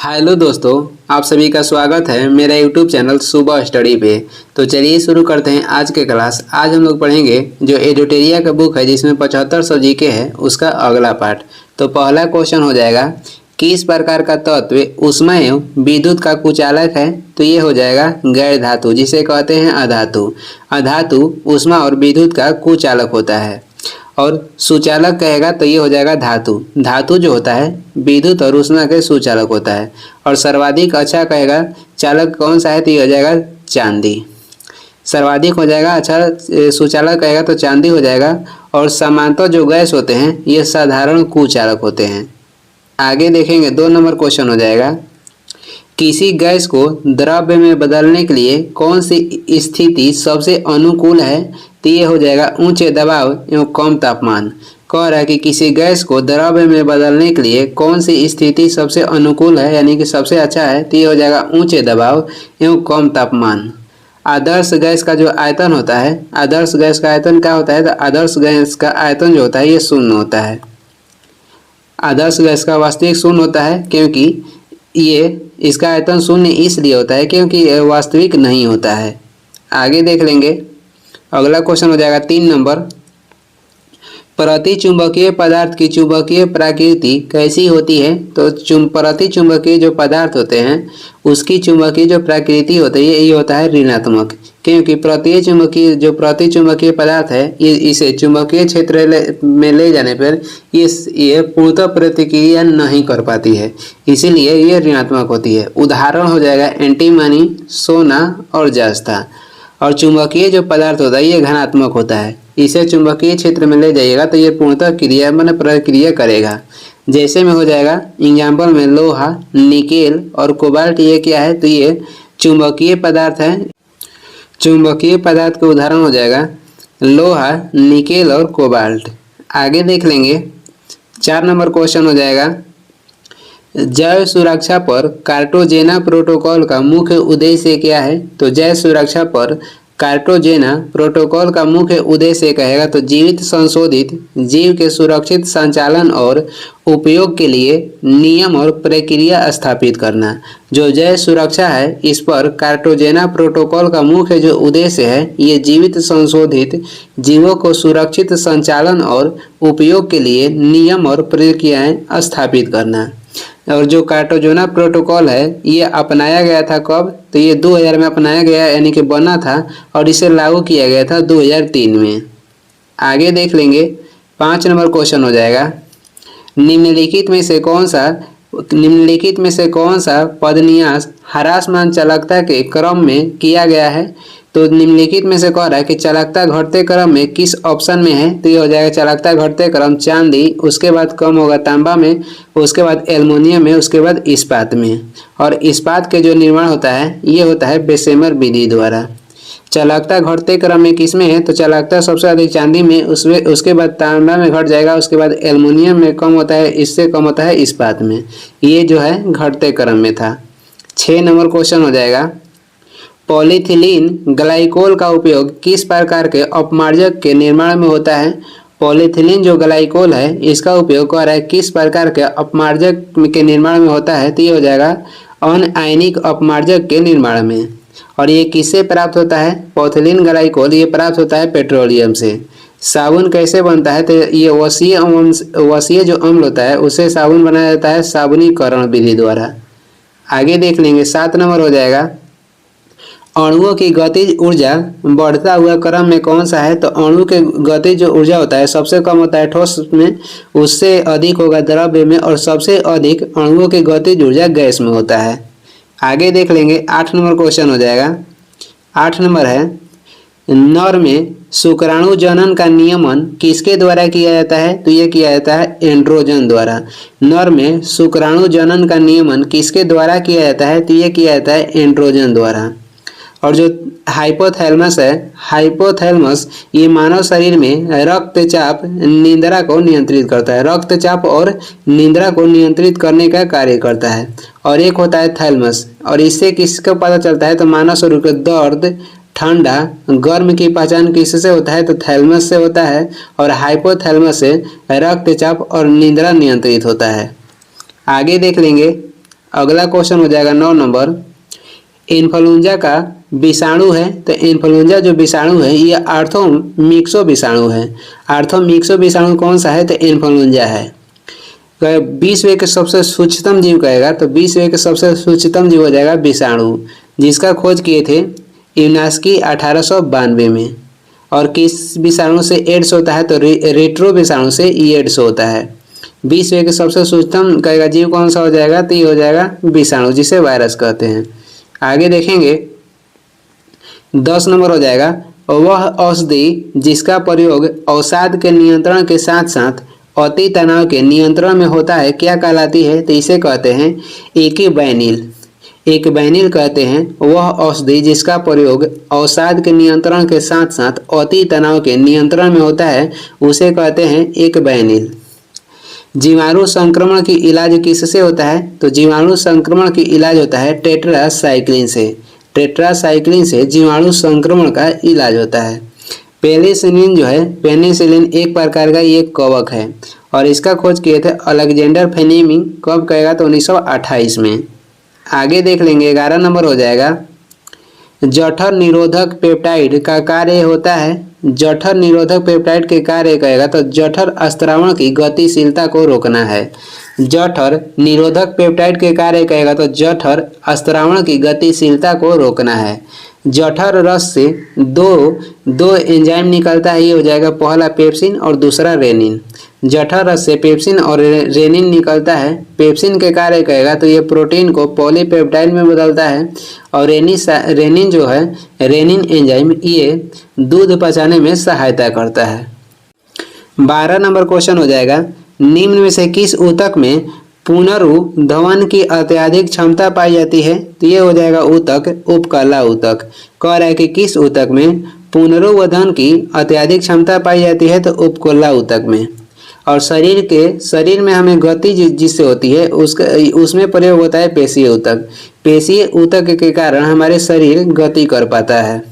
Hello दोस्तों, आप सभी का स्वागत है मेरा यूट्यूब चैनल सुबह स्टडी पे। तो चलिए शुरू करते हैं आज के क्लास। आज हम लोग पढ़ेंगे जो एडोटेरिया का बुक है जिसमें 7500 जीके है उसका अगला पार्ट। तो पहला क्वेश्चन हो जाएगा, किस प्रकार का तत्व ऊष्मा एवं विद्युत का कुचालक है? तो ये हो जाएगा गैर धातु, जिसे कहते हैं अधातु। अधातु ऊष्मा और विद्युत का कुचालक होता है। और सुचालक कहेगा तो ये हो जाएगा धातु। धातु जो होता है विद्युत और ऊष्मा के सुचालक होता है। और सर्वाधिक अच्छा कहेगा चालक कौन सा है? तो ये हो जाएगा चांदी। सर्वाधिक हो जाएगा अच्छा सुचालक कहेगा तो चांदी हो जाएगा। और समांतर जो गैस होते हैं ये साधारण कुचालक होते हैं। आगे देखेंगे 2 नंबर क्वेश्चन हो जाएगा, किसी गैस को द्रव्य में बदलने के लिए कौन सी स्थिति सबसे अनुकूल है? तो ये हो जाएगा ऊंचे दबाव एवं कम तापमान। कह रहा है कि किसी गैस को द्रव्य में बदलने के लिए कौन सी स्थिति सबसे अनुकूल है, यानी कि सबसे अच्छा है। तो ये हो जाएगा ऊंचे दबाव एवं कम तापमान। आदर्श गैस का जो आयतन होता है, आदर्श गैस का आयतन क्या होता है? तो आदर्श गैस का आयतन जो होता है ये शून्य होता है। आदर्श गैस का वास्तविक शून्य होता है, क्योंकि ये इसका आयतन शून्य इसलिए होता है क्योंकि यह वास्तविक नहीं होता है। आगे देख लेंगे, अगला क्वेश्चन हो जाएगा 3 नंबर, प्रतिचुंबकीय पदार्थ की चुंबकीय प्रकृति कैसी होती है? तो प्रतिचुंबकीय जो पदार्थ होते हैं उसकी चुंबकीय जो प्रकृति होती है ये होता है ऋणात्मक, क्योंकि प्रतिचुंबकीय पदार्थ है ये इसे चुंबकीय क्षेत्र में ले जाने पर ये पूर्णतः प्रतिक्रिया नहीं कर पाती है, इसीलिए ये ऋणात्मक होती है। उदाहरण हो जाएगा एंटीमनी, सोना और जस्ता। और चुंबकीय जो पदार्थ होता है ये घनात्मक होता है, इसे चुंबकीय क्षेत्र में ले जाइएगा तो ये पूर्णतः क्रिया माने प्रक्रिया करेगा। जैसे में हो जाएगा एग्जाम्पल में लोहा, निकेल और कोबाल्ट, ये क्या है? तो ये चुंबकीय पदार्थ है। चुंबकीय पदार्थ के उदाहरण हो जाएगा लोहा, निकेल और कोबाल्ट। आगे देख लेंगे 4 नंबर क्वेश्चन हो जाएगा, जैव सुरक्षा पर कार्टाजेना प्रोटोकॉल का मुख्य उद्देश्य क्या है? तो जैव सुरक्षा पर कार्टाजेना प्रोटोकॉल का मुख्य उद्देश्य कहेगा तो जीवित संशोधित जीव के सुरक्षित संचालन और उपयोग के लिए नियम और प्रक्रिया स्थापित करना। जो जैव सुरक्षा है इस पर कार्टाजेना प्रोटोकॉल का मुख्य जो उद्देश्य है ये जीवित संशोधित जीवों को सुरक्षित संचालन और उपयोग के लिए नियम और प्रक्रियाएं स्थापित करना। और जो कार्टाजेना प्रोटोकॉल है ये अपनाया गया था कब? तो ये 2000 में अपनाया गया, यानी कि बना था और इसे लागू किया गया था 2003 में। आगे देख लेंगे 5 नंबर क्वेश्चन हो जाएगा, निम्नलिखित में से कौन सा पदन्यास ह्रासमान चालकता के क्रम में किया गया है? तो निम्नलिखित में से कह रहा है कि चालकता घटते क्रम में किस ऑप्शन में है? तो ये हो जाएगा चालकता घटते क्रम चांदी, उसके बाद कम होगा तांबा में, उसके बाद एल्युमिनियम में, उसके बाद इस्पात में। और इस्पात के जो निर्माण होता है ये होता है बेसेमर विधि द्वारा। चालकता घटते क्रम में किस में है? तो चालकता सबसे अधिक चांदी में, उसके बाद तांबा में घट जाएगा, उसके बाद एल्युमिनियम में कम होता है, इससे कम होता है इस्पात में। ये जो है घटते क्रम में था। 6 नंबर क्वेश्चन हो जाएगा, पॉलीथिलीन ग्लाइकोल का उपयोग किस प्रकार के अपमार्जक के निर्माण में होता है? पॉलीथिलीन जो ग्लाइकोल है इसका उपयोग कर रहा है किस प्रकार के अपमार्जक के निर्माण में होता है? तो ये हो जाएगा अनआयनिक अपमार्जक के निर्माण में। और ये किससे प्राप्त होता है? पॉलीथिलीन ग्लाइकोल ये प्राप्त होता है पेट्रोलियम से। साबुन कैसे बनता है? तो ये वसीय जो अम्ल होता है उससे साबुन बनाया जाता है साबुनीकरण विधि द्वारा। आगे देख लेंगे 7 नंबर हो जाएगा, अणुओं की गतिज ऊर्जा बढ़ता हुआ क्रम में कौन सा है? तो अणु के गतिज जो ऊर्जा होता है सबसे कम होता है ठोस में, उससे अधिक होगा द्रव्य में, और सबसे अधिक अणुओं की गतिज ऊर्जा गैस में होता है। आगे देख लेंगे 8 नंबर क्वेश्चन हो जाएगा। 8 नंबर है, नर में शुक्राणु जनन का नियमन किसके द्वारा किया जाता है? तो ये किया जाता है एंड्रोजन द्वारा। नर में शुक्राणु जनन का नियमन किसके द्वारा किया जाता है? तो ये किया जाता है एंड्रोजन द्वारा। और जो हाइपोथैलेमस है, हाइपोथैलेमस ये मानव शरीर में रक्तचाप निंद्रा को नियंत्रित करता है, रक्तचाप और निंद्रा को नियंत्रित करने का कार्य करता है। और एक होता है थैलेमस, और इससे किसका पता चलता है? तो मानव शरीर के दर्द, ठंडा, गर्म की पहचान किससे होता है? तो थैलेमस से होता है। और हाइपोथैलेमस से रक्तचाप और निंद्रा नियंत्रित होता है। आगे देख लेंगे अगला क्वेश्चन हो जाएगा 9 नंबर। इन्फ्लुएंजा का विषाणु है, तो इन्फ्लुएंजा जो विषाणु है ये आर्थोमिक्सो विषाणु है। आर्थोमिक्सो विषाणु कौन सा है, तो इन्फ्लुएंजा है। विश्व के सबसे सूक्ष्मतम जीव कहेगा तो विश्व के सबसे सूक्ष्मतम जीव हो जाएगा विषाणु, जिसका खोज किए थे यूनास्की 1892 में। और किस विषाणु से एड्स होता है, तो रेट्रो विषाणु से एड्स होता है। विश्व के सबसे सूक्ष्मतम कहेगा जीव कौन सा हो जाएगा, तो ये हो जाएगा विषाणु, जिसे वायरस कहते हैं। आगे देखेंगे 10 नंबर हो जाएगा। वह औषधि जिसका प्रयोग अवसाद के नियंत्रण के साथ साथ अति तनाव के नियंत्रण में होता है क्या कहलाती है, तो इसे कहते हैं इक्विबैनिल। इक्विबैनिल कहते हैं वह औषधि जिसका प्रयोग अवसाद के नियंत्रण के साथ साथ अति तनाव के नियंत्रण में होता है, उसे कहते हैं इक्विबैनिल। जीवाणु संक्रमण की इलाज किससे होता है, तो जीवाणु संक्रमण की इलाज होता है टेट्रासाइक्लिन से। टेट्रासाइक्लिन से जीवाणु संक्रमण का इलाज होता है। पेनिसिलिन जो है, पेनिसिलिन एक प्रकार का ये कवक है और इसका खोज किए थे अलेक्जेंडर फ्लेमिंग। कब कहेगा, तो 1928 में। आगे देख लेंगे 11 नंबर हो जाएगा। जठर निरोधक पेप्टाइड का कार्य होता है, जठर निरोधक पेप्टाइड के कार्य कहेगा तो जठर स्त्रावण की गतिशीलता को रोकना है। जठर निरोधक पेप्टाइड के कार्य कहेगा तो जठर स्त्रावण की गतिशीलता को रोकना है। जठर रस से दो एंजाइम निकलता है, ये हो जाएगा पहला पेप्सिन और दूसरा रेनिन। जठर रस से पेप्सिन और रेनिन निकलता है। पेप्सिन के कार्य कहेगा तो ये प्रोटीन को पॉलीपेप्टाइड में बदलता है और रेनिन जो है, रेनिन एंजाइम, ये दूध पचाने में सहायता करता है। 12 नंबर क्वेश्चन हो जाएगा। निम्न में से किस ऊतक में पुनरुद्धावन की अत्यधिक क्षमता पाई जाती है, तो ये हो जाएगा ऊतक उपकला ऊतक। कह रहा है कि किस ऊतक में पुनरुद्धावन की अत्यधिक क्षमता पाई जाती है, तो उपकला ऊतक में। और शरीर में हमें गति जिससे होती है उसमें प्रयोग होता है पेशीय ऊतक। पेशीय ऊतक के कारण हमारे शरीर गति कर पाता है।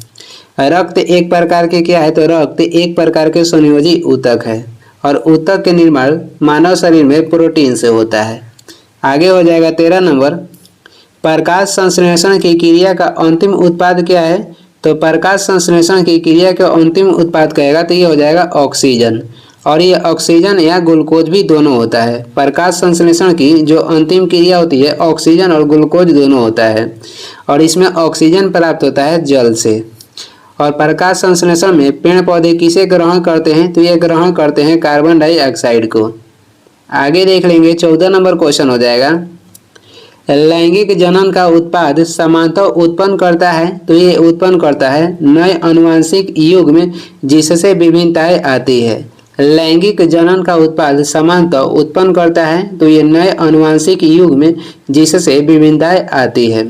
रक्त एक प्रकार के क्या है, तो रक्त एक प्रकार के संयोजी ऊतक है और ऊतक के निर्माण मानव शरीर में प्रोटीन से होता है। आगे हो जाएगा 13 नंबर। प्रकाश संश्लेषण की क्रिया का अंतिम उत्पाद क्या है, तो प्रकाश संश्लेषण की क्रिया का अंतिम उत्पाद कहेगा तो ये हो जाएगा ऑक्सीजन। और ये ऑक्सीजन या ग्लूकोज भी दोनों होता है। प्रकाश संश्लेषण की जो अंतिम क्रिया होती है ऑक्सीजन और ग्लूकोज दोनों होता है और इसमें ऑक्सीजन प्राप्त होता है जल से। और प्रकाश संश्लेषण में पेड़ पौधे किसे ग्रहण करते हैं, तो ये ग्रहण करते हैं कार्बन डाइऑक्साइड को। आगे देख लेंगे 14 नंबर क्वेश्चन हो जाएगा। लैंगिक जनन का उत्पाद समानता उत्पन्न करता है, तो ये उत्पन्न करता है नए आनुवंशिक युग में जिससे विभिन्नताएं आती है। लैंगिक जनन का उत्पाद समानता उत्पन्न करता है तो ये नए आनुवंशिक युग में जिससे विभिन्नताएं आती है।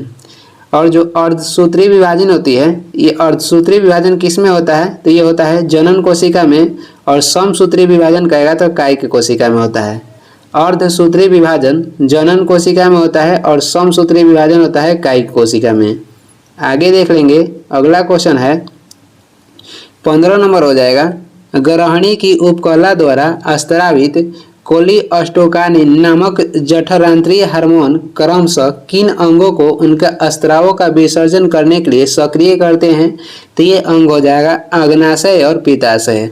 और जो अर्धसूत्री विभाजन होती है, ये अर्धसूत्री विभाजन किस में होता है, तो ये होता है जनन कोशिका में। और समसूत्री विभाजन कहेगा तो कायिक कोशिका में होता है। अर्धसूत्री विभाजन जनन कोशिका में होता है और समसूत्री विभाजन होता है कायिक कोशिका में। आगे देख लेंगे अगला क्वेश्चन है 15 नंबर हो जाएगा। ग्रहणी की उपकला द्वारा स्त्रावित कोलिएस्टोकानिन नामक जठरांत्रिय हार्मोन क्रमशः किन अंगों को उनके स्त्रावों का विसर्जन करने के लिए सक्रिय करते हैं, तो ये अंग हो जाएगा अग्नाशय और पित्ताशय।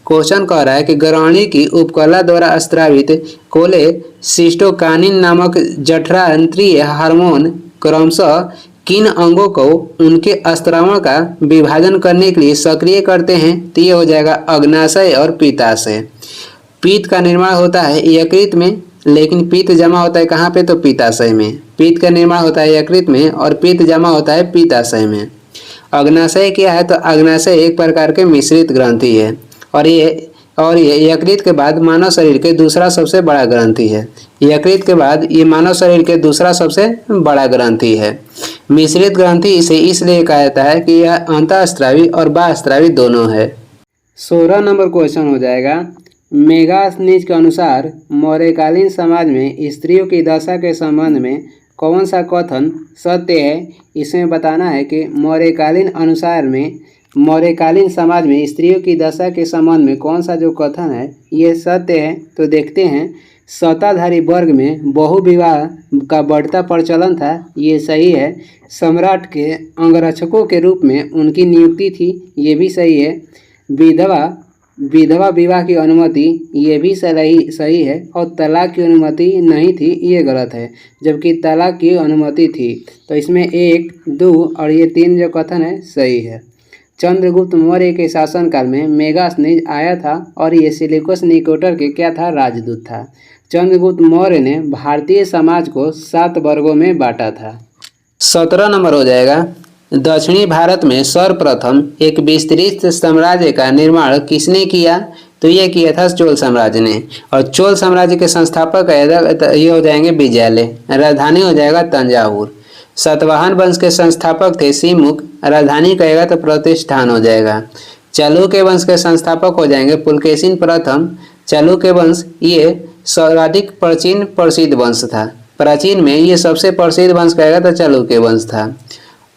क्वेश्चन कह रहा है कि ग्रहणी की उपकला द्वारा स्त्रावित कोलेसिस्टोकानिन नामक जठरांत्रिय हार्मोन क्रमशः किन अंगों को उनके स्त्रावण का विभाजन करने के लिए सक्रिय करते हैं, तो ये हो जाएगा अग्नाशय और पित्ताशय। पित्त का निर्माण होता है यकृत में, लेकिन पित्त जमा होता है कहाँ पे, तो पित्ताशय में। पित्त का निर्माण होता है यकृत में और पित्त जमा होता है पित्ताशय में। अग्नाशय क्या है, तो अग्नाशय एक प्रकार के मिश्रित ग्रंथि है और ये यकृत के बाद मानव शरीर के दूसरा सबसे बड़ा ग्रंथि है। यकृत के बाद ये मानव शरीर के दूसरा सबसे बड़ा ग्रंथि है। मिश्रित ग्रंथि इसे इसलिए कहा जाता है कि यह अंतःस्रावी और बाह्यस्रावी दोनों है। 16 नंबर क्वेश्चन हो जाएगा। मेगास्थनीज के अनुसार मौर्यकालीन समाज में स्त्रियों की दशा के संबंध में कौन सा कथन सत्य है। इसमें बताना है कि मौर्यकालीन समाज में स्त्रियों की दशा के संबंध में कौन सा जो कथन है ये सत्य है। तो देखते हैं सत्ताधारी वर्ग में बहुविवाह का बढ़ता प्रचलन था, ये सही है। सम्राट के अंगरक्षकों के रूप में उनकी नियुक्ति थी, ये भी सही है। विधवा विधवा विवाह की अनुमति, ये भी सही है। और तलाक की अनुमति नहीं थी, ये गलत है, जबकि तलाक की अनुमति थी। तो इसमें 1, 2 और ये 3 जो कथन है सही है। चंद्रगुप्त मौर्य के शासनकाल में मेगास्थनीज आया था और ये सिलिकोस निकोटर के क्या था, राजदूत था। चंद्रगुप्त मौर्य ने भारतीय समाज को 7 वर्गों में बांटा था। 17 नंबर हो जाएगा। दक्षिणी भारत में सर्वप्रथम एक विस्तृत साम्राज्य का निर्माण किसने किया? तो ये किया था चोल साम्राज्य ने। और चोल साम्राज्य के संस्थापक ये हो जाएंगे विजयालय। राजधानी हो जाएगा तंजावुर। सातवाहन वंश के संस्थापक थे सिमुक। राजधानी कहेगा तो प्रतिष्ठान हो जाएगा। चालुक्य वंश के संस्थापक हो जाएंगे पुलकेशिन प्रथम। चालुक्य वंश ये सर्वाधिक प्राचीन प्रसिद्ध वंश था। प्राचीन में ये सबसे प्रसिद्ध वंश कहेगा तो चालुक्य वंश था।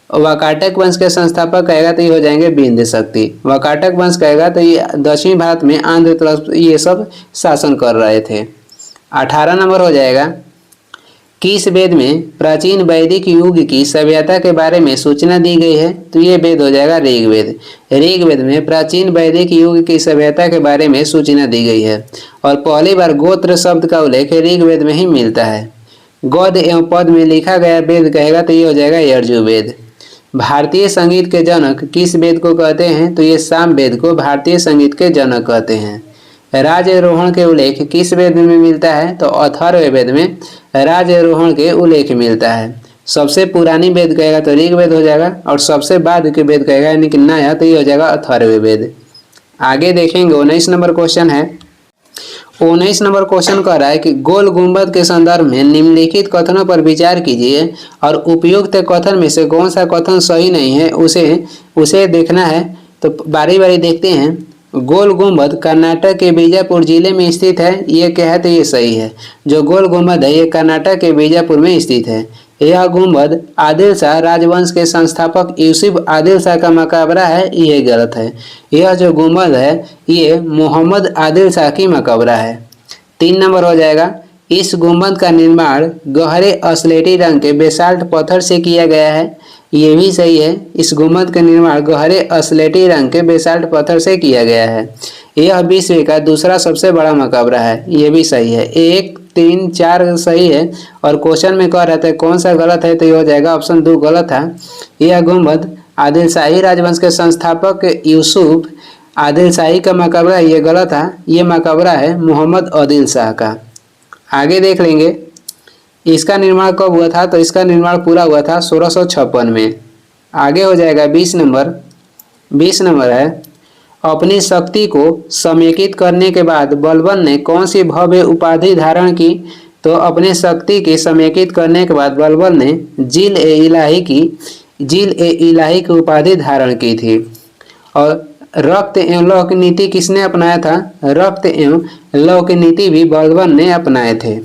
वाकाटक वंश के संस्थापक कहेगा तो ये हो जाएंगे विंध्य शक्ति। वाकाटक वंश कहेगा तो ये दक्षिण भारत में आंध्र तरफ ये सब शासन कर रहे थे। 18 नंबर हो जाएगा। किस वेद में प्राचीन वैदिक युग की सभ्यता के बारे में सूचना दी गई है? तो ये वेद हो जाएगा ऋग्वेद। ऋग्वेद में प्राचीन वैदिक युग की सभ्यता के बारे में सूचना दी गई है। और पहली बार गोत्र शब्द का उल्लेख ऋग्वेद में ही मिलता है। गद्य एवं पद में लिखा गया वेद कहेगा तो ये हो जाएगा यजुर्वेद। भारतीय संगीत के जनक किस वेद को कहते हैं? तो ये साम वेद को भारतीय संगीत के जनक कहते हैं। राजारोहण के उल्लेख किस वेद में मिलता है? तो अथर्व वेद में राजारोहण के उल्लेख मिलता है। सबसे पुरानी वेद कहेगा तो ऋग्वेद हो जाएगा। और सबसे बाद के वेद कहेगा यानी कि नया, तो ये हो जाएगा अथर्व वेद। आगे देखेंगे 19 नंबर क्वेश्चन है। 19 नंबर क्वेश्चन कह रहा है कि गोल गुंबद के संदर्भ में निम्नलिखित कथनों पर विचार कीजिए और उपयुक्त कथन में से कौन सा कथन सही नहीं है उसे देखना है। तो बारी बारी देखते हैं। गोल गुंबद कर्नाटक के बीजापुर जिले में स्थित है, ये क्या है? तो ये सही है। जो गोल गुंबद है ये कर्नाटक के बीजापुर में स्थित है। यह गुंबद आदिल शाह राजवंश के संस्थापक यूसुफ आदिल शाह का मकबरा है, ये गलत है। यह जो गुंबद है ये मोहम्मद आदिल शाह की मकबरा है। 3 नंबर हो जाएगा। इस गुंबद का निर्माण गहरे अस्लेटी रंग के बेसाल्ट पत्थर से किया गया है, ये भी सही है। इस गुंबद का निर्माण गहरे अस्लेटी रंग के बेसाल्ट पत्थर से किया गया है। यह विश्व का दूसरा सबसे बड़ा मकबरा है, ये भी सही है। 1, 3, 4 सही है। और क्वेश्चन में कह रहा था कौन सा गलत है, तो ये हो जाएगा ऑप्शन 2 गलत था। यह गुंबद आदिल शाही राजवंश के संस्थापक यूसुफ आदिल शाही का मकबरा, ये गलत था। ये मकबरा है मोहम्मद आदिल शाह का। आगे देख लेंगे इसका निर्माण कब हुआ था? तो इसका निर्माण पूरा हुआ था 1656 में। आगे हो जाएगा 20 नंबर। 20 नंबर है, अपनी शक्ति को समेकित करने के बाद बलबन ने कौन सी भव्य उपाधि धारण की? तो अपने शक्ति के समेकित करने के बाद बलबन ने जिल ए इलाही की उपाधि धारण की थी। और रक्त एवं लौ की नीति किसने अपनाया था? रक्त एवं लौ की नीति भी बलबन ने अपनाए थे।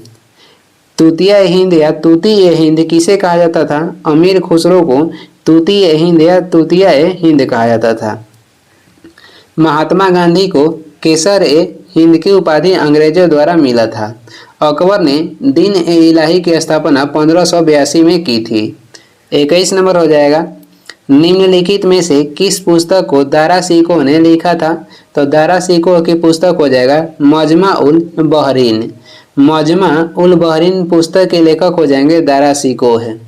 तूतिया हिंद या तूती ए हिंद किसे कहा जाता था? अमीर खुसरो को तूती ए हिंद या तूतिया ए हिंद कहा जाता था। महात्मा गांधी को केसर ए हिंद की उपाधि अंग्रेजों द्वारा मिला था। अकबर ने दीन ए इलाही की स्थापना 1582 में की थी। 21 नंबर हो जाएगा। निम्नलिखित में से किस पुस्तक को दारा शिकोह ने लिखा था? तो दारा शिकोह की पुस्तक हो जाएगा मजमा उल बहरीन। मजमा उल बहरीन पुस्तक के लेखक हो जाएंगे दारा शिकोह है।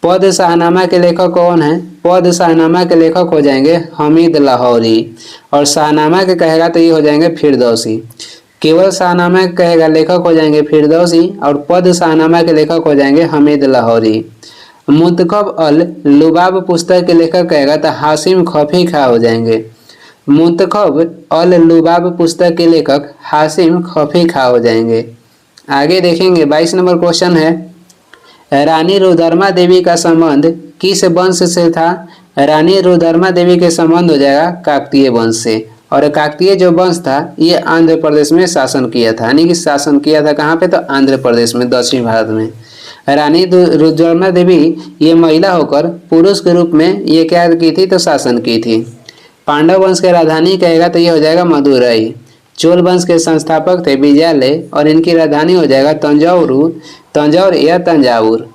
पद शाहनामा के लेखक कौन है? पद शाहनामा के लेखक हो जाएंगे हमीद लाहौरी। और शाहनामा के कहेगा तो ये हो जाएंगे फिरदौसी। केवल शाहनामा के कहेगा लेखक हो जाएंगे फिरदौसी। और पद शाहनामा के लेखक हो जाएंगे हमीद लाहौरी। मुंतखब अल लुबाब पुस्तक के लेखक कहेगा तो हाशिम खफी खा हो जाएंगे। मुंतखब अल लुबाब पुस्तक के लेखक हाशिम खफी खा हो जाएंगे। आगे देखेंगे 22 नंबर क्वेश्चन है। रानी रुद्रमा देवी का संबंध किस वंश से था? रानी रुद्रमा देवी के संबंध हो जाएगा काकतीय वंश से। और काकतीय जो वंश था ये आंध्र प्रदेश में शासन किया था, यानी कि शासन किया था कहाँ पे? तो आंध्र प्रदेश में, दक्षिण भारत में। रानी रुद्रमा देवी ये महिला होकर पुरुष के रूप में ये क्या की थी? तो शासन की थी। पांडव वंश की राजधानी कहेगा तो ये हो जाएगा मदुरई। चोल वंश के संस्थापक थे विजयालय और इनकी राजधानी हो जाएगा तंजौर या तंजावुर।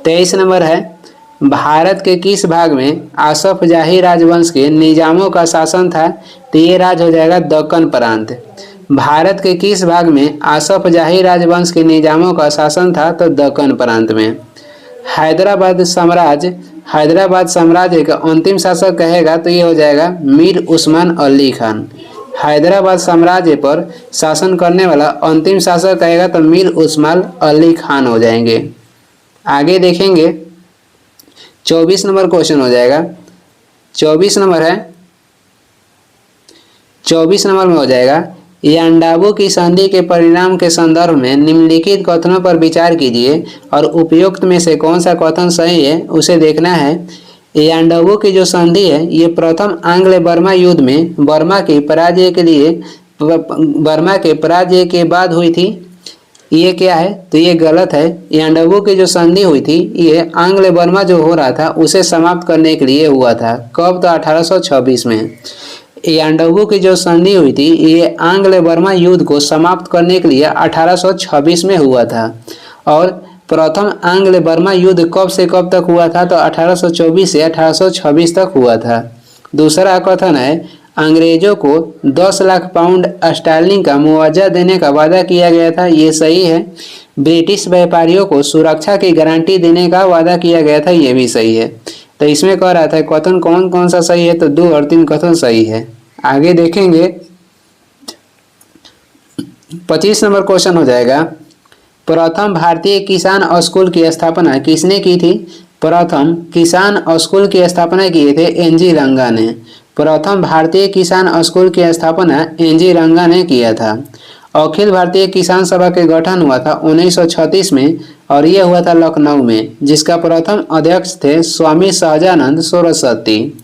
23 नंबर है, भारत के किस भाग में आसफ जाही राजवंश के निजामों का शासन था? तो ये राज हो जाएगा दक्कन प्रांत। भारत के किस भाग में आसफ जाही राजवंश के निजामों का शासन था? तो दक्कन प्रांत में। हैदराबाद साम्राज्य का अंतिम शासक कहेगा तो ये हो जाएगा मीर उस्मान अली खान। हैदराबाद साम्राज्य पर शासन करने वाला अंतिम शासक कहेगा तो मीर उस्मान अली खान हो जाएंगे। आगे देखेंगे 24 नंबर क्वेश्चन हो जाएगा। 24 नंबर में हो जाएगा, यांडाबू की संधि के परिणाम के संदर्भ में निम्नलिखित कथनों पर विचार कीजिए और उपयुक्त में से कौन सा कथन सही है उसे देखना है। यांडाबू की जो संधि है ये प्रथम आंग्ल बर्मा युद्ध में बर्मा के पराजय के बाद हुई थी। ये क्या है? तो ये गलत है। यांडाबू की जो संधि हुई थी ये आंग्ल बर्मा जो हो रहा था उसे समाप्त करने के लिए हुआ था। कब? तो 1826 में। यांडाबू की जो संधि हुई थी ये आंग्ल बर्मा युद्ध को समाप्त करने के लिए 1826 में हुआ था। और प्रथम आंग्ल बर्मा युद्ध कब से कब तक हुआ था? तो 1824 से 1826 तक हुआ था। दूसरा कथन है, अंग्रेजों को 10 लाख पाउंड स्टर्लिंग का मुआवजा देने का वादा किया गया था। ये सही है। ब्रिटिश व्यापारियों को सुरक्षा की गारंटी देने का वादा किया गया था। ये भी सही है। तो इसमें कह रहा था कथन कौन कौन सा सही है? तो 2 और 3 कथन सही है। आगे देखेंगे 25 नंबर क्वेश्चन हो जाएगा, प्रथम भारतीय किसान स्कूल की स्थापना किसने की थी? प्रथम किसान स्कूल की स्थापना किए थे एनजी रंगा ने। प्रथम भारतीय किसान स्कूल की स्थापना एनजी रंगा ने किया था। अखिल भारतीय किसान सभा के गठन हुआ था 1936 में और यह हुआ था लखनऊ में, जिसका प्रथम अध्यक्ष थे स्वामी सहजानंद सरस्वती।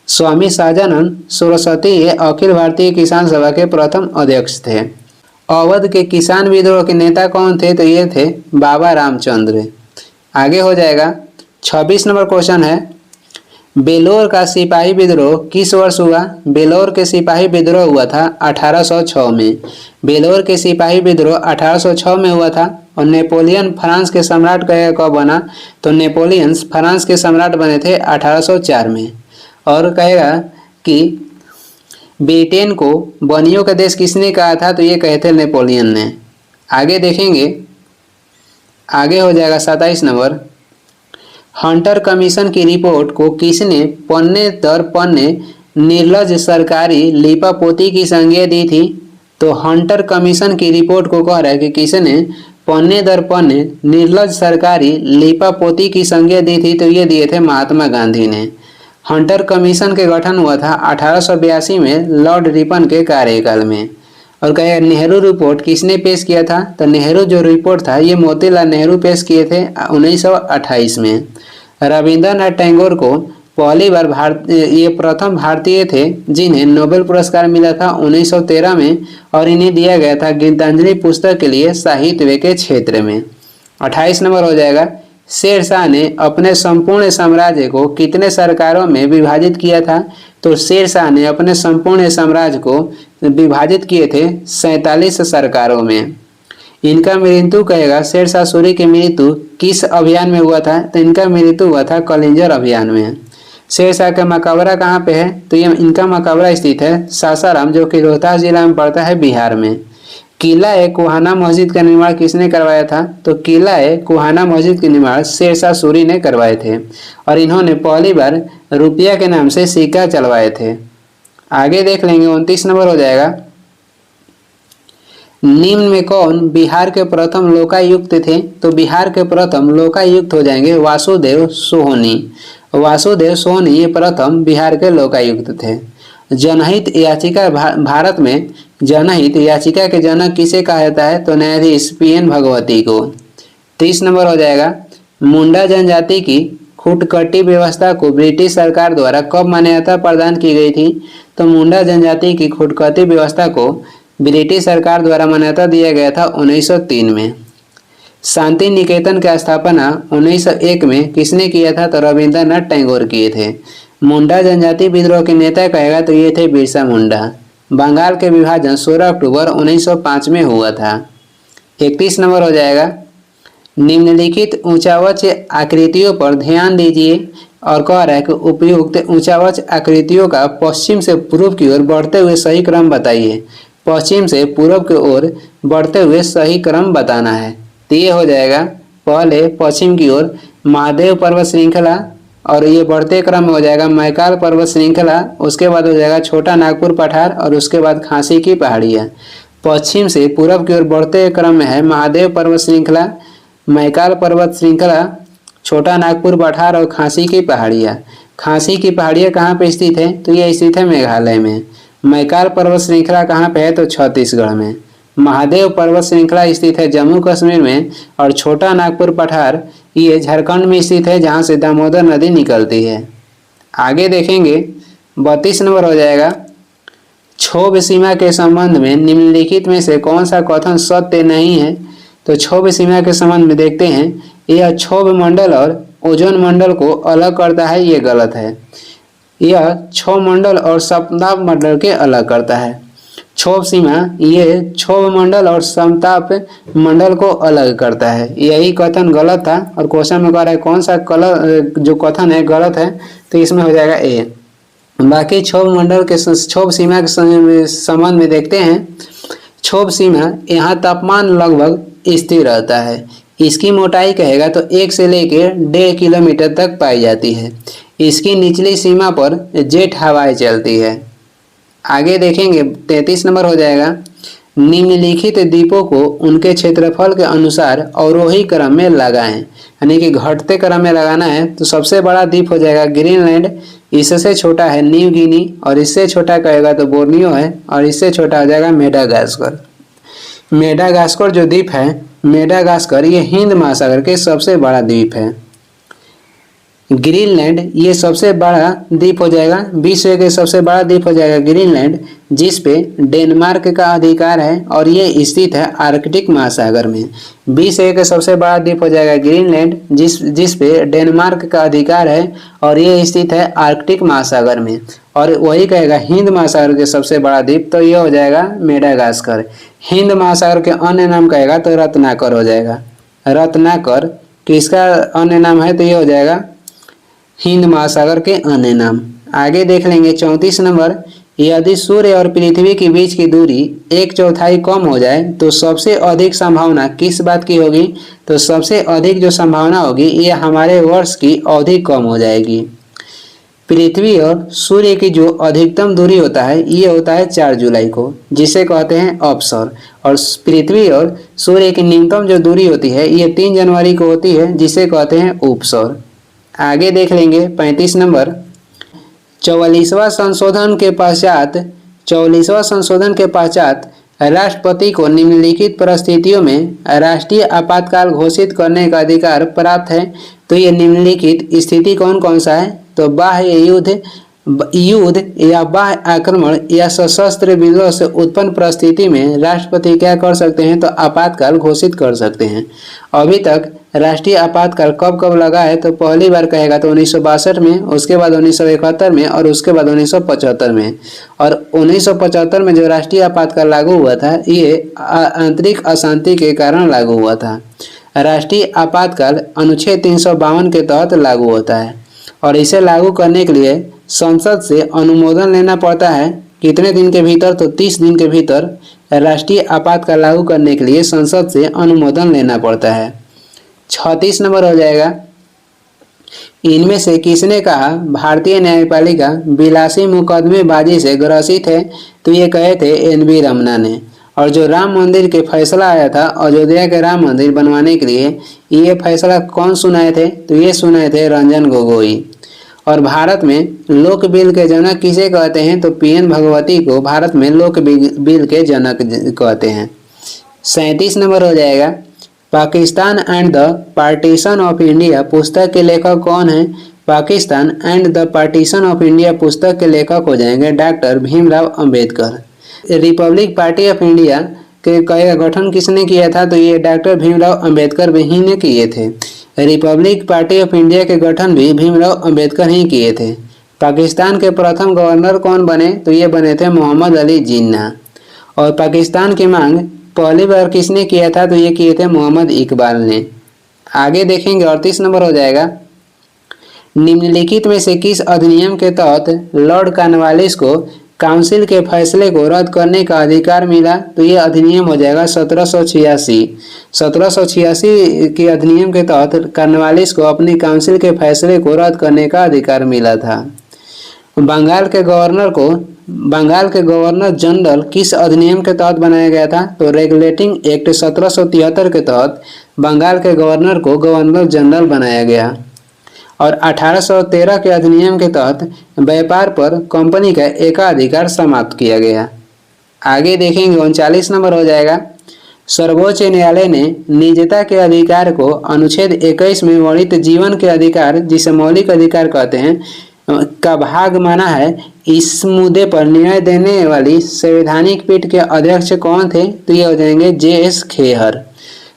स्वामी सहजानंद सरस्वती ये अखिल भारतीय किसान सभा के प्रथम अध्यक्ष थे। अवध के किसान विद्रोह के नेता कौन थे? तो ये थे बाबा रामचंद्र। आगे हो जाएगा 26 नंबर क्वेश्चन है, बेलोर का सिपाही विद्रोह किस वर्ष हुआ? बेलोर के सिपाही विद्रोह हुआ था 1806 में। बेलोर के सिपाही विद्रोह 1806 में हुआ था। और नेपोलियन फ्रांस के सम्राट कब बना? तो नेपोलियन फ्रांस के सम्राट बने थे 1804 में। और कहेगा कि ब्रिटेन को बनियों का देश किसने कहा था? तो ये कहे थे नेपोलियन ने। आगे देखेंगे, आगे हो जाएगा 27 नंबर, हंटर कमीशन की रिपोर्ट को किसने पन्ने दर पन्ने निर्लज सरकारी लीपापोती की संज्ञा दी थी? तो हंटर कमीशन की रिपोर्ट को कह रहा है कि किसने पन्ने दर पन्ने निर्लज सरकारी लीपापोती की संज्ञा दी थी? तो ये दिए थे महात्मा गांधी ने। हंटर कमीशन के गठन हुआ था 1882 में लॉर्ड रिपन के कार्यकाल में। और कहे नेहरू रिपोर्ट किसने पेश किया था? तो नेहरू जो रिपोर्ट था ये मोतीलाल नेहरू पेश किए थे 1928 में। रविंद्रनाथ टैगोर को पहली बार ये प्रथम भारतीय थे जिन्हें नोबेल पुरस्कार मिला था 1913 में और इन्हें दिया गया था गीतांजलि पुस्तक के लिए साहित्य के क्षेत्र में। 28 नंबर हो जाएगा, शेरशाह ने अपने संपूर्ण साम्राज्य को कितने सरकारों में विभाजित किया था? तो शेरशाह ने अपने संपूर्ण साम्राज्य को विभाजित किए थे 47 सरकारों में। इनका मृत्यु कहेगा शेरशाह सूरी की मृत्यु किस अभियान में हुआ था? तो इनका मृत्यु हुआ था कलिंजर अभियान में। शेरशाह का मकबरा कहाँ पे है? तो ये इनका मकबरा स्थित है सासाराम, जो कि रोहतास जिला में पड़ता है बिहार में। किला ए कुहाना मस्जिद का निर्माण किसने करवाया था? तो किला ए कुहाना मस्जिद के निर्माण शेरशाह सूरी ने करवाए थे और इन्होंने पहली बार रुपया के नाम से सिक्का चलवाए थे। आगे देख लेंगे 29 नंबर हो जाएगा, निम्न में कौन बिहार के प्रथम लोकायुक्त थे? तो बिहार के प्रथम लोकायुक्त हो जाएंगे वासुदेव सोहनी। वासुदेव सोहनी ये प्रथम बिहार के लोकायुक्त थे। जनहित याचिका भारत में जनहित याचिका के जनक किसे कहा जाता है? तो न्यायाधीश PN भगवती को। 30 नंबर हो जाएगा, मुंडा जनजाति की खुटकटी व्यवस्था को ब्रिटिश सरकार द्वारा कब मान्यता प्रदान की गई थी? तो मुंडा जनजाति की खुटकटी व्यवस्था को ब्रिटिश सरकार द्वारा मान्यता दिया गया था 1903 में। शांति निकेतन की स्थापना 1901 में किसने किया था? तो रविंद्रनाथ टैगोर किए थे। मुंडा जनजाति विद्रोह के नेता कहेगा तो ये थे बिरसा मुंडा। बंगाल के विभाजन 16 अक्टूबर 1905 में हुआ था। 31 नंबर हो जाएगा, निम्नलिखित ऊंचावच आकृतियों पर ध्यान दीजिए और कह रहा है कि उपयुक्त ऊंचावच आकृतियों का पश्चिम से पूर्व की ओर बढ़ते हुए सही क्रम बताइए। पश्चिम से पूर्व की ओर बढ़ते हुए सही क्रम बताना है। तो ये हो जाएगा, पहले पश्चिम की ओर महादेव पर्वत श्रृंखला और ये बढ़ते क्रम में हो जाएगा मैकाल पर्वत श्रृंखला, उसके बाद हो जाएगा छोटा नागपुर पठार और उसके बाद खांसी की पहाड़ियाँ। पश्चिम से पूर्व की ओर बढ़ते क्रम में है महादेव पर्वत श्रृंखला, मैकाल पर्वत श्रृंखला, छोटा नागपुर पठार और खांसी की पहाड़ियाँ। खांसी की पहाड़ियाँ कहाँ पे स्थित है? तो ये स्थित है मेघालय में। मैकाल पर्वत श्रृंखला कहाँ पे है? तो छत्तीसगढ़ में। महादेव पर्वत श्रृंखला स्थित है जम्मू कश्मीर में और छोटा नागपुर पठार ये झारखंड में स्थित है जहाँ से दामोदर नदी निकलती है। आगे देखेंगे 32 नंबर हो जाएगा, क्षोभ सीमा के संबंध में निम्नलिखित में से कौन सा कथन सत्य नहीं है? तो क्षोभ सीमा के संबंध में देखते हैं, यह क्षोभ मंडल और ओजोन मंडल को अलग करता है, ये गलत है। यह क्षोभ मंडल और समताप मंडल के अलग करता है। क्षोभ सीमा ये क्षोभ मंडल और समताप मंडल को अलग करता है, यही कथन गलत था और क्वेश्चन में कह रहा है कौन सा कलर जो कथन है गलत है, तो इसमें हो जाएगा ए। बाकी क्षोभ मंडल के क्षोभ सीमा के संबंध में देखते हैं, क्षोभ सीमा यहाँ तापमान लगभग स्थिर रहता है। इसकी मोटाई कहेगा तो 1 से लेकर 1.5 किलोमीटर तक पाई जाती है। इसकी निचली सीमा पर जेट हवाएं चलती है। आगे देखेंगे 33 नंबर हो जाएगा, निम्नलिखित द्वीपों को उनके क्षेत्रफल के अनुसार अवरोही क्रम में लगाएं, यानी कि घटते क्रम में लगाना है। तो सबसे बड़ा द्वीप हो जाएगा ग्रीनलैंड, इससे छोटा है न्यू गिनी और इससे छोटा कहेगा तो बोर्नियो है और इससे छोटा हो जाएगा मेडागास्कर। मेडागास्कर जो द्वीप है, मेडागास्कर ये हिंद महासागर के सबसे बड़ा द्वीप है। ग्रीनलैंड ये सबसे बड़ा द्वीप हो जाएगा, विश्व के सबसे बड़ा द्वीप हो जाएगा ग्रीनलैंड, जिस पे डेनमार्क का अधिकार है और ये स्थित है आर्कटिक महासागर में। विश्व का सबसे बड़ा द्वीप हो जाएगा ग्रीनलैंड, जिस पे डेनमार्क का अधिकार है और ये स्थित है आर्कटिक महासागर में। और वही कहेगा हिंद महासागर के सबसे बड़ा द्वीप, तो ये हो जाएगा मेडागास्कर। हिंद महासागर के अन्य नाम कहेगा तो रत्नाकर हो जाएगा। रत्नाकर किसका अन्य नाम है? तो ये हो जाएगा हिंद महासागर के अन्य नाम। आगे देख लेंगे 34 नंबर, यदि सूर्य और पृथ्वी के बीच की दूरी 1/4 कम हो जाए तो सबसे अधिक संभावना किस बात की होगी? तो सबसे अधिक जो संभावना होगी ये हमारे वर्ष की अवधि कम हो जाएगी। पृथ्वी और सूर्य की जो अधिकतम दूरी होता है ये होता है 4 जुलाई को, जिसे कहते हैं अपसर। और पृथ्वी और सूर्य की न्यूनतम जो दूरी होती है ये 3 जनवरी को होती है, जिसे कहते हैं उपसर। आगे देख लेंगे 35 नंबर, 44वां संशोधन के पश्चात राष्ट्रपति को निम्नलिखित परिस्थितियों में राष्ट्रीय आपातकाल घोषित करने का अधिकार प्राप्त है। तो ये निम्नलिखित स्थिति कौन कौन सा है? तो बाह्य युद्ध या बाह्य आक्रमण या सशस्त्र विद्रोह से उत्पन्न परिस्थिति में राष्ट्रपति क्या कर सकते हैं? तो आपातकाल घोषित कर सकते हैं। अभी तक राष्ट्रीय आपातकाल कब कब लगा है? तो पहली बार कहेगा तो 1962 में, उसके बाद 1971 में और उसके बाद 1975 में। और 1975 में जो राष्ट्रीय आपातकाल लागू हुआ था ये आंतरिक अशांति के कारण लागू हुआ था। राष्ट्रीय आपातकाल अनुच्छेद 352 के तहत लागू होता है और इसे लागू करने के लिए संसद से अनुमोदन लेना पड़ता है। कितने दिन के भीतर? तो 30 दिन के भीतर राष्ट्रीय आपातकाल लागू करने के लिए संसद से अनुमोदन लेना पड़ता है। 36 नंबर हो जाएगा, इनमें से किसने कहा भारतीय न्यायपालिका विलासी मुकदमेबाजी से ग्रसित है? तो ये कहे थे NV रमना ने। और जो राम मंदिर के फैसला आया था अयोध्या के राम मंदिर बनवाने के लिए, ये फैसला कौन सुनाए थे? तो ये सुनाए थे रंजन गोगोई। और भारत में लोक बिल के जनक किसे कहते हैं? तो PN भगवती को भारत में लोक बिल के जनक कहते हैं। 37 नंबर हो जाएगा, Pakistan and the partition of India पुस्तक के लेखक कौन है? Pakistan and the partition of India पुस्तक के लेखक हो जाएंगे doctor Bhimrao Ambedkar. Republic party of India के का गठन किसने किया था? तो ये डॉक्टर भीमराव अंबेडकर ही ने किए थे। रिपब्लिक पार्टी ऑफ इंडिया के गठन भी भीमराव अंबेडकर ही किए थे। पाकिस्तान के प्रथम गवर्नर कौन बने, तो ये बने थे मोहम्मद अली जिन्ना। और पाकिस्तान की मांग पहली बार किसने किया था, तो ये किए थे मोहम्मद इकबाल ने। आगे देखेंगे 38 नंबर हो जाएगा, निम्नलिखित में से किस अधिनियम के तहत लॉर्ड कॉर्नवालिस को काउंसिल के फैसले को रद्द करने का अधिकार मिला, तो ये अधिनियम हो जाएगा 1786। 1786 के अधिनियम के तहत कॉर्नवालिस को अपनी काउंसिल के फैसले को रद्द करने का अधिकार मिला था। बंगाल के गवर्नर जनरल किस अधिनियम के तहत बनाया गया था, तो रेगुलेटिंग एक्ट 1773 के तहत बंगाल के गवर्नर को गवर्नर जनरल बनाया गया। और 1813 के अधिनियम के तहत व्यापार पर कंपनी का एकाधिकार समाप्त किया गया। आगे देखेंगे 39 नंबर हो जाएगा, सर्वोच्च न्यायालय ने निजता के अधिकार को अनुच्छेद 21 में वर्णित जीवन के अधिकार, जिसे मौलिक अधिकार कहते हैं, का भाग माना है। इस मुद्दे पर निर्णय देने वाली संवैधानिक पीठ के अध्यक्ष कौन थे, तो ये हो जाएंगे JS खेहर।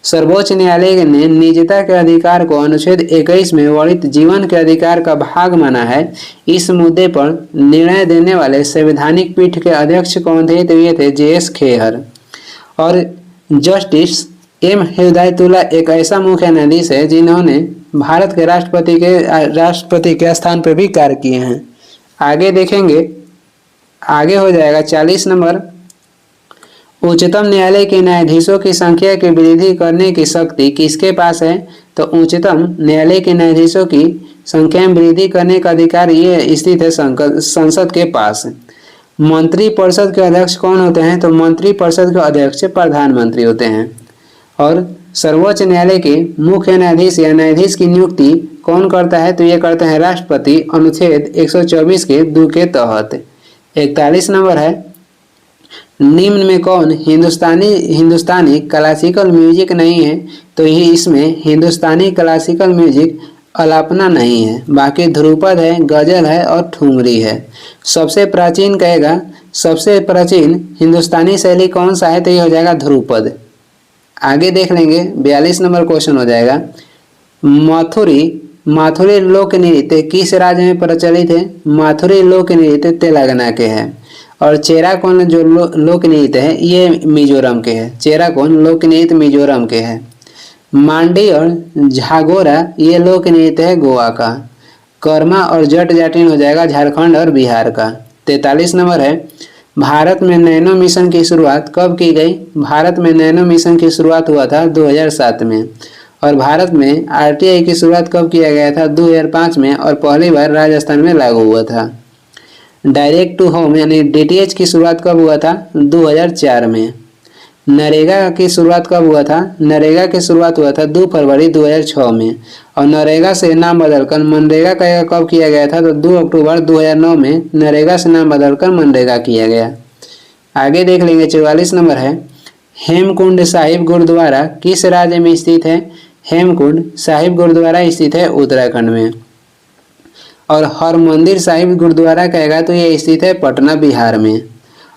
सर्वोच्च न्यायालय ने निजता के अधिकार को अनुच्छेद 21 में वर्णित जीवन के अधिकार का भाग माना है। इस मुद्दे पर निर्णय देने वाले संवैधानिक पीठ के अध्यक्ष कौन थे, तो ये थे JS खेहर। और जस्टिस M हिदायतुल्ला एक ऐसा मुख्य न्यायाधीश है जिन्होंने भारत के राष्ट्रपति के स्थान पर भी कार्य किए हैं। आगे देखेंगे, आगे हो जाएगा 40 नंबर, उच्चतम न्यायालय के न्यायाधीशों की संख्या की वृद्धि करने की शक्ति किसके पास है, तो उच्चतम न्यायालय के न्यायाधीशों की संख्या में वृद्धि करने का अधिकार ये स्थित है संसद के पास। मंत्रिपरिषद के अध्यक्ष कौन होते हैं, तो मंत्रिपरिषद के अध्यक्ष प्रधानमंत्री होते हैं। और सर्वोच्च न्यायालय के मुख्य न्यायाधीश या न्यायाधीश की नियुक्ति कौन करता है, तो ये करते हैं राष्ट्रपति अनुच्छेद 124 के 2 के तहत। 41 नंबर है, निम्न में कौन हिंदुस्तानी क्लासिकल म्यूजिक नहीं है, तो ये इसमें हिंदुस्तानी क्लासिकल म्यूजिक अलापना नहीं है, बाकी ध्रुपद है, गजल है और ठुमरी है। सबसे प्राचीन कहेगा, सबसे प्राचीन हिंदुस्तानी शैली कौन सा है, तो ये हो जाएगा ध्रुपद। आगे देख लेंगे 42 नंबर क्वेश्चन हो जाएगा, माथुरी लोक नृत्य किस राज्य में प्रचलित है, माथुरी लोक नृत्य तेलंगाना के है। और चेराकोन जो लोक नृत्य है ये मिजोरम के है, चेराकोन लोक नृत्य मिजोरम के है। मांडी और झागोरा ये लोक नृत्य है गोवा का। कर्मा और जट जाटिन हो जाएगा झारखंड और बिहार का। 43 नंबर है, भारत में नैनो मिशन की शुरुआत कब की गई, भारत में नैनो मिशन की शुरुआत हुआ था 2007 में। और भारत में RTI की शुरुआत कब किया गया था, 2005 में, और पहली बार राजस्थान में लागू हुआ था। डायरेक्ट टू होम यानी DTH की शुरुआत कब हुआ था, 2004 में। नरेगा की शुरुआत कब हुआ था, नरेगा की शुरुआत हुआ था 2 फरवरी 2006 में। और नरेगा से नाम बदलकर मनरेगा का कब किया गया था, तो 2 अक्टूबर 2009 में नरेगा से नाम बदलकर मनरेगा किया गया। आगे देख लेंगे 44 नंबर है, हेमकुंड साहिब गुरुद्वारा किस राज्य में स्थित है, हेमकुंड साहिब गुरुद्वारा स्थित है उत्तराखंड में। और हरमंदिर साहिब गुरुद्वारा कहेगा तो ये स्थित है पटना बिहार में।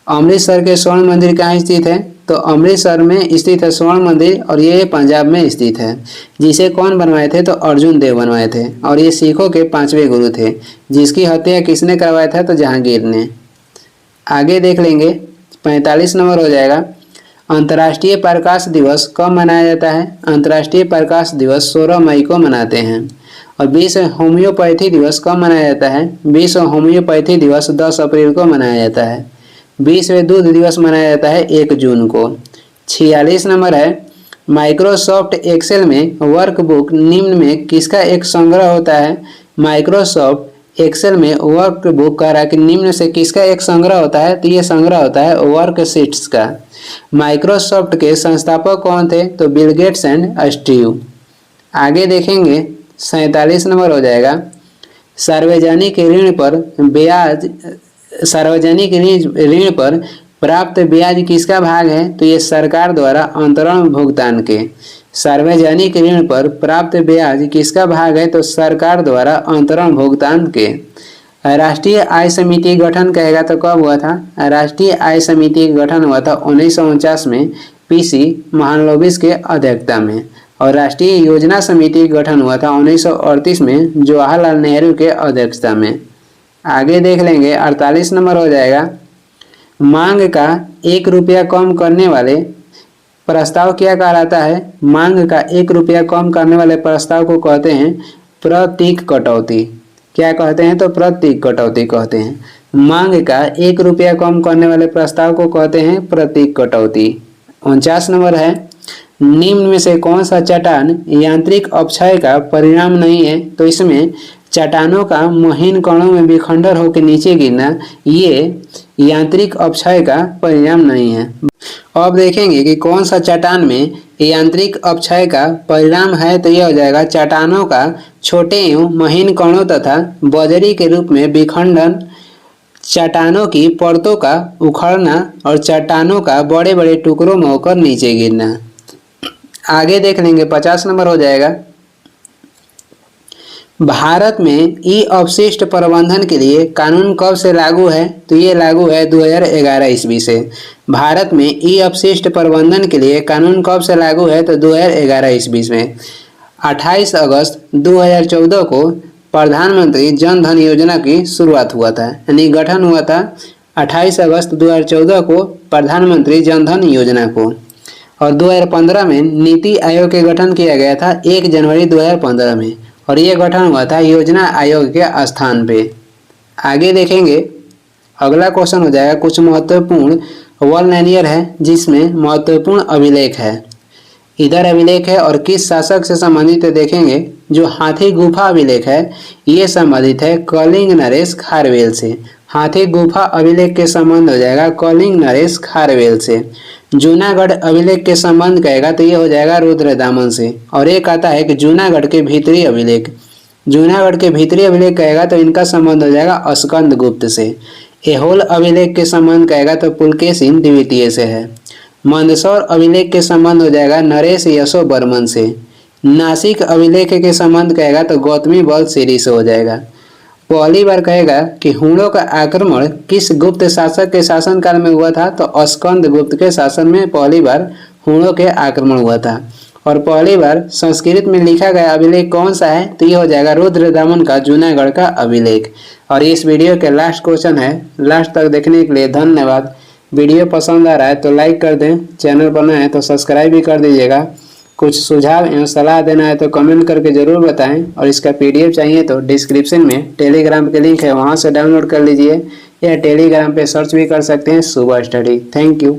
अमृतसर के स्वर्ण मंदिर कहाँ स्थित है, तो अमृतसर में स्थित है स्वर्ण मंदिर, और ये पंजाब में स्थित है। जिसे कौन बनवाए थे, तो अर्जुन देव बनवाए थे, और ये सिखों के 5वें गुरु थे। जिसकी हत्या किसने करवाया था, तो जहांगीर ने। आगे देख लेंगे 45 नंबर हो जाएगा, अंतर्राष्ट्रीय प्रकाश दिवस कब मनाया जाता है, अंतर्राष्ट्रीय प्रकाश दिवस 16 मई को मनाते हैं। और विश्व होम्योपैथी दिवस कब मनाया जाता है, विश्व होम्योपैथी दिवस 10 अप्रैल को मनाया जाता है। विश्व दूध दिवस मनाया जाता है 1 जून को। 46 नंबर है, माइक्रोसॉफ्ट एक्सेल में वर्कबुक निम्न में किसका एक संग्रह होता है, माइक्रोसॉफ्ट एक्सेल में वर्कबुक कह रहा है कि निम्न से किसका एक संग्रह होता है, तो ये संग्रह होता है वर्कशीट्स का। माइक्रोसॉफ्ट के संस्थापक कौन थे, तो बिल गेट्स एंड स्टीव। आगे देखेंगे 47 नंबर हो जाएगा, सार्वजनिक ऋण पर प्राप्त ब्याज किसका भाग है, तो ये सरकार द्वारा अंतरण भुगतान के। सार्वजनिक ऋण पर प्राप्त ब्याज किसका भाग है, तो सरकार द्वारा अंतरण भुगतान के। राष्ट्रीय आय समिति गठन कहेगा तो कब हुआ था, राष्ट्रीय आय समिति गठन हुआ था 1949 में PC महालनोबिस के अध्यक्षता में। और राष्ट्रीय योजना समिति गठन हुआ था 1938 में जवाहरलाल नेहरू के अध्यक्षता में। आगे देख लेंगे 48 नंबर हो जाएगा, मांग का 1 रुपया कम करने वाले प्रस्ताव क्या कहलाता है? मांग का 1 रुपया कम करने वाले प्रस्ताव को कहते हैं प्रतीक कटौती। क्या कहते हैं? तो प्रतीक कटौती कहते हैं। मांग का 1 रुपया कम करने वाले प्रस्ताव को कहते हैं प्रतीक कटौती। 49 नंबर है, निम्न में से कौन सा चट्टान यांत्रिक अपक्षय का परिणाम नहीं है? तो इसमें चट्टानों का महीन कणों में विखंडन होकर नीचे गिरना ये यांत्रिक अपक्षय का परिणाम नहीं है। अब देखेंगे कि कौन सा चट्टान में यांत्रिक अपक्षय का परिणाम है, तो यह हो जाएगा चट्टानों का छोटे एवं महीन कणों तथा बजरी के रूप में विखंडन, चट्टानों की परतों का उखड़ना और चट्टानों का बड़े बड़े टुकड़ों में होकर नीचे गिरना। आगे देख लेंगे 50 नंबर हो जाएगा, भारत में ई अपशिष्ट प्रबंधन के लिए कानून कब से लागू है? तो ये लागू है 2011 ईस्वी से। भारत में ई अपशिष्ट प्रबंधन के लिए कानून कब से लागू है? तो 2011 ईस्वी में। 28 अगस्त 2014 को प्रधानमंत्री जन धन योजना की शुरुआत हुआ था, यानी गठन हुआ था 28 अगस्त 2014 को प्रधानमंत्री जन धन योजना को। और 2015 में नीति आयोग के गठन किया गया था 1 जनवरी 2015 में, और ये गठन हुआ था योजना आयोग के स्थान पे। आगे देखेंगे अगला क्वेश्चन हो जाएगा, कुछ महत्वपूर्ण वर्लनानियर है जिसमें महत्वपूर्ण अभिलेख है। इधर अभिलेख है और किस शासक से संबंधित है देखेंगे। जो हाथी गुफा अभिलेख है ये संबंधित है कलिंग नरेश खारवेल से। हाथी गुफा अभिलेख के संबंध हो जाएगा कलिंग नरेश खारवेल से। जूनागढ़ अभिलेख के संबंध कहेगा तो ये हो जाएगा रुद्रदामन से। और एक आता है कि जूनागढ़ के भीतरी अभिलेख, जूनागढ़ के भीतरी अभिलेख कहेगा तो इनका संबंध हो जाएगा स्कंद गुप्त से। एहोल अभिलेख के संबंध कहेगा तो पुलकेशिन द्वितीय से है। मंदसौर अभिलेख के संबंध हो जाएगा नरेश यशो बर्मन से। नासिक अभिलेख के संबंध कहेगा तो गौतमी बल सीरी से हो जाएगा। पहली बार कहेगा कि हुणों का आक्रमण किस गुप्त शासक के शासनकाल में हुआ था? तो स्कंद गुप्त के शासन में पहली बार हुणों के आक्रमण हुआ था। और पहली बार संस्कृत में लिखा गया अभिलेख कौन सा है? तो ये हो जाएगा रुद्रदामन का जूनागढ़ का अभिलेख। और इस वीडियो के लास्ट क्वेश्चन है। लास्ट तक देखने के लिए धन्यवाद। वीडियो पसंद आ रहा है तो लाइक कर दें, चैनल पर नए हैं तो सब्सक्राइब भी कर दीजिएगा। कुछ सुझाव एवं सलाह देना है तो कमेंट करके ज़रूर बताएं। और इसका PDF चाहिए तो डिस्क्रिप्शन में टेलीग्राम के लिंक है, वहां से डाउनलोड कर लीजिए, या टेलीग्राम पे सर्च भी कर सकते हैं सुबह स्टडी। Thank you.